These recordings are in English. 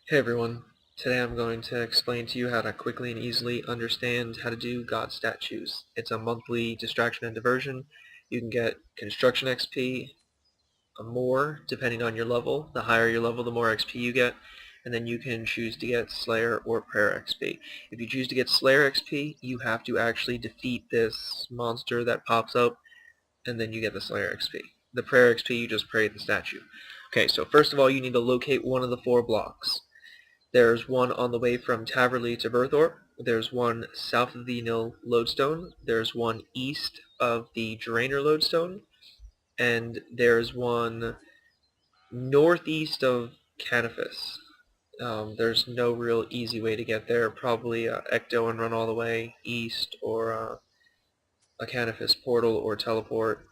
Hey everyone, today I'm going to explain to you how to quickly and easily understand how to do God statues. It's a monthly distraction and diversion. You can get construction XP, more depending on your level. The higher your level, the more XP you get, and then you can choose to get Slayer or Prayer XP. If you choose to get Slayer XP, you have to actually defeat this monster that pops up, and then you get the Slayer XP. The Prayer XP, you just pray at the statue. Okay, so first of all, you need to locate one of the 4 blocks. There's one on the way from Taverley to Berthorpe. There's one south of the Nil Lodestone. There's one east of the Draenor Lodestone. And there's one northeast of Canifis. There's no real easy way to get there. Probably Ecto and run all the way east, or a Canifis portal or teleport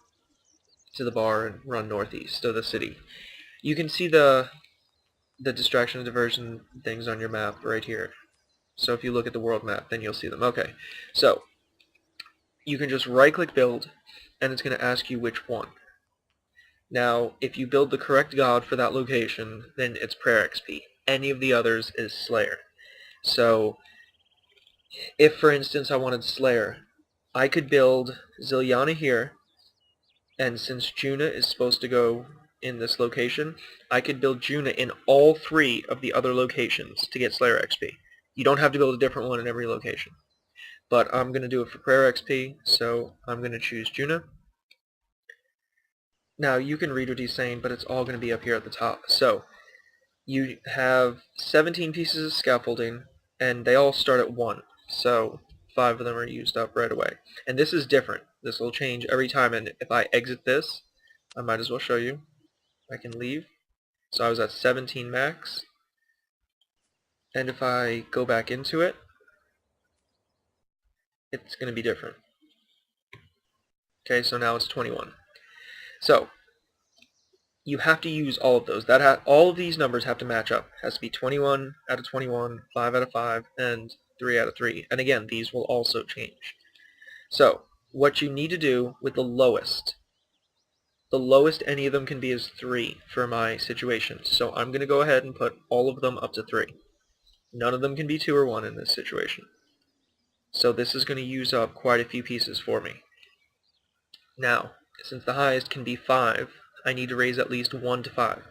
to the bar and run northeast of the city. You can see the distraction and diversion things on your map right here. So if you look at the world map, then you'll see them. Okay, so you can just right-click build, and it's going to ask you which one. Now, if you build the correct god for that location, then it's Prayer XP. Any of the others is Slayer. So, if for instance I wanted Slayer, I could build Zilyana here, and since Juna is supposed to go in this location, I could build Juna in all 3 of the other locations to get Slayer XP. You don't have to build a different one in every location. But I'm going to do it for Prayer XP, so I'm going to choose Juna. Now you can read what he's saying, but it's all going to be up here at the top. So you have 17 pieces of scaffolding, and they all start at 1. So 5 of them are used up right away. And this is different. This will change every time, and if I exit this, I might as well show you. I can leave. So I was at 17 max. And if I go back into it, it's going to be different. Okay, so now it's 21. So you have to use all of those. All of these numbers have to match up. It has to be 21 out of 21, 5 out of 5, and 3 out of 3. And again, these will also change. So what you need to do with the lowest any of them can be is 3 for my situation. So I'm going to go ahead and put all of them up to 3. None of them can be 2 or 1 in this situation. So this is going to use up quite a few pieces for me. Now, since the highest can be 5, I need to raise at least 1 to 5.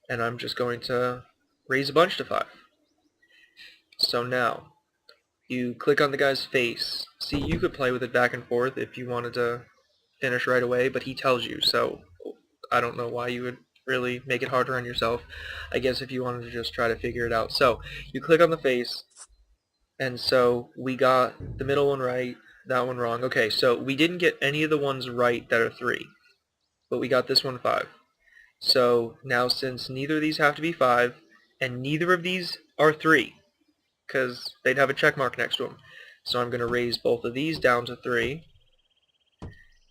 And I'm just going to raise a bunch to 5. So now, you click on the guy's face. See, you could play with it back and forth if you wanted to finish right away, but he tells you, so I don't know why you would really make it harder on yourself. I guess if you wanted to just try to figure it out. So, you click on the face, and so we got the middle one right, that one wrong. Okay, so we didn't get any of the ones right that are 3, but we got this one 5. So now since neither of these have to be 5, and neither of these are 3, because they'd have a check mark next to them. So I'm going to raise both of these down to 3,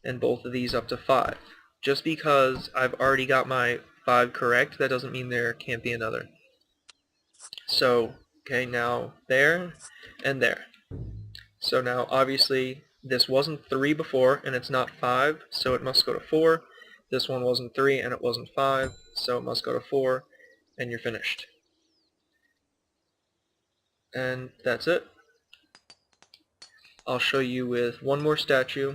and both of these up to 5. Just because I've already got my 5 correct, that doesn't mean there can't be another. So, okay, now there, and there. So now, obviously, this wasn't 3 before, and it's not 5, so it must go to 4. This one wasn't 3, and it wasn't 5, so it must go to 4, and you're finished. And that's it. I'll show you with one more statue.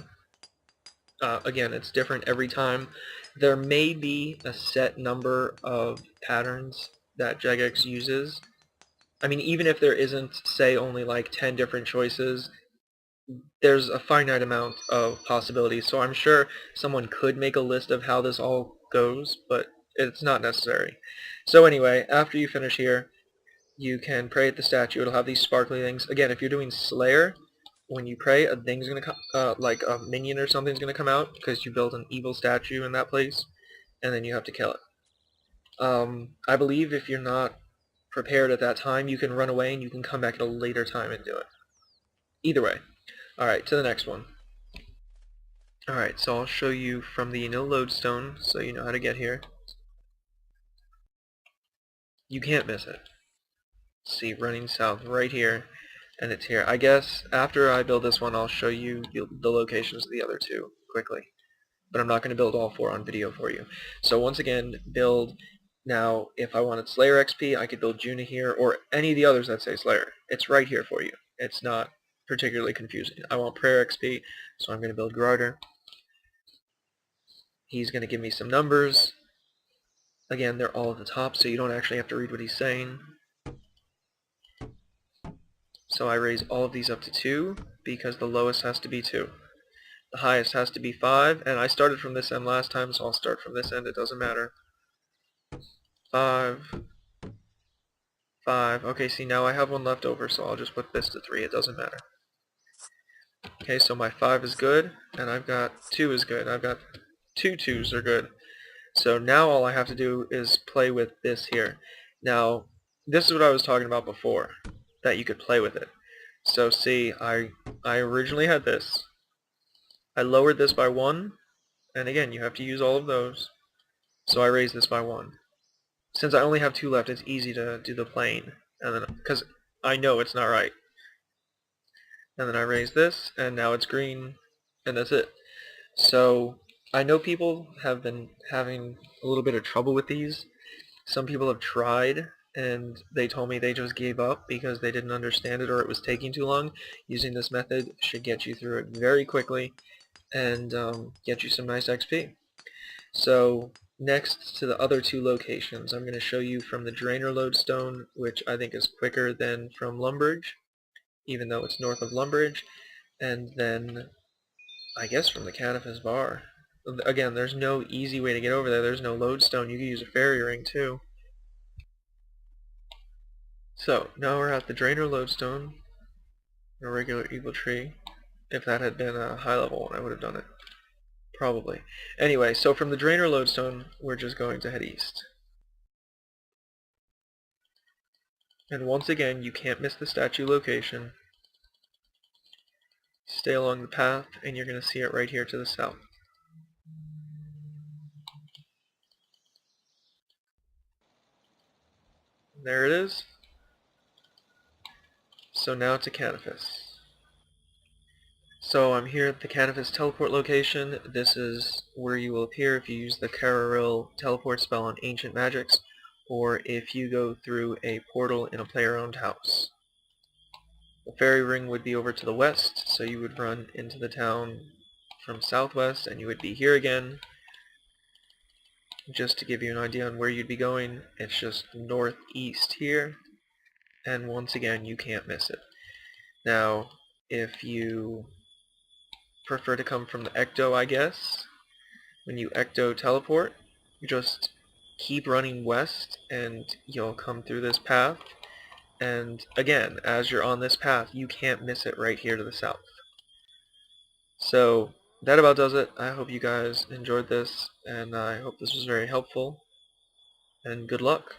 Again, it's different every time. There may be a set number of patterns that Jagex uses. I mean, even if there isn't, say, only like 10 different choices, there's a finite amount of possibilities. So I'm sure someone could make a list of how this all goes, but it's not necessary. So anyway, after you finish here, you can pray at the statue. It'll have these sparkly things. Again, if you're doing Slayer, when you pray, a thing's gonna come, like a minion or something's gonna come out because you built an evil statue in that place, and then you have to kill it. I believe if you're not prepared at that time, you can run away and you can come back at a later time and do it. Either way. Alright, to the next one. Alright, so I'll show you from the Nil Lodestone so you know how to get here. You can't miss it. See, running south right here, and it's here. I guess after I build this one, I'll show you the locations of the other 2 quickly. But I'm not going to build all 4 on video for you. So once again, build Now, if I wanted Slayer XP, I could build Juna here, or any of the others that say Slayer. It's right here for you. It's not particularly confusing. I want Prayer XP, so I'm going to build Garter. He's going to give me some numbers. Again, they're all at the top, so you don't actually have to read what he's saying. So I raise all of these up to 2, because the lowest has to be 2. The highest has to be 5, and I started from this end last time, so I'll start from this end, it doesn't matter. 5, 5, okay, see now I have one left over, so I'll just put this to 3, it doesn't matter. Okay, so my 5 is good, and I've got 2 is good, I've got 2 2s are good. So now all I have to do is play with this here. Now, this is what I was talking about before, that you could play with it. So see, I originally had this. I lowered this by 1, and again, you have to use all of those. So I raised this by 1. Since I only have 2 left, it's easy to do the plane, and then because I know it's not right. And then I raise this, and now it's green, and that's it. So I know people have been having a little bit of trouble with these. Some people have tried, and they told me they just gave up because they didn't understand it or it was taking too long. Using this method should get you through it very quickly and get you some nice XP. So next to the other 2 locations, I'm going to show you from the Drainer Lodestone, which I think is quicker than from Lumbridge, even though it's north of Lumbridge, and then I guess from the Cataphas Bar. Again, there's no easy way to get over there. There's no lodestone. You can use a fairy ring too. So now we're at the Drainer Lodestone, a regular Eagle Tree. If that had been a high level one, I would have done it. Probably. Anyway, so from the Drainer Lodestone, we're just going to head east. And once again, you can't miss the statue location. Stay along the path, and you're going to see it right here to the south. There it is. So now to Cataphas. So I'm here at the Cataphas teleport location. This is where you will appear if you use the Cararil teleport spell on Ancient Magics, or if you go through a portal in a player-owned house. The fairy ring would be over to the west, so you would run into the town from southwest, and you would be here again. Just to give you an idea on where you'd be going, it's just northeast here, and once again, you can't miss it. Now, if you prefer to come from the Ecto, I guess, when you Ecto teleport, you just keep running west, and you'll come through this path. And again, as you're on this path, you can't miss it right here to the south. So that about does it. I hope you guys enjoyed this, and I hope this was very helpful, and good luck.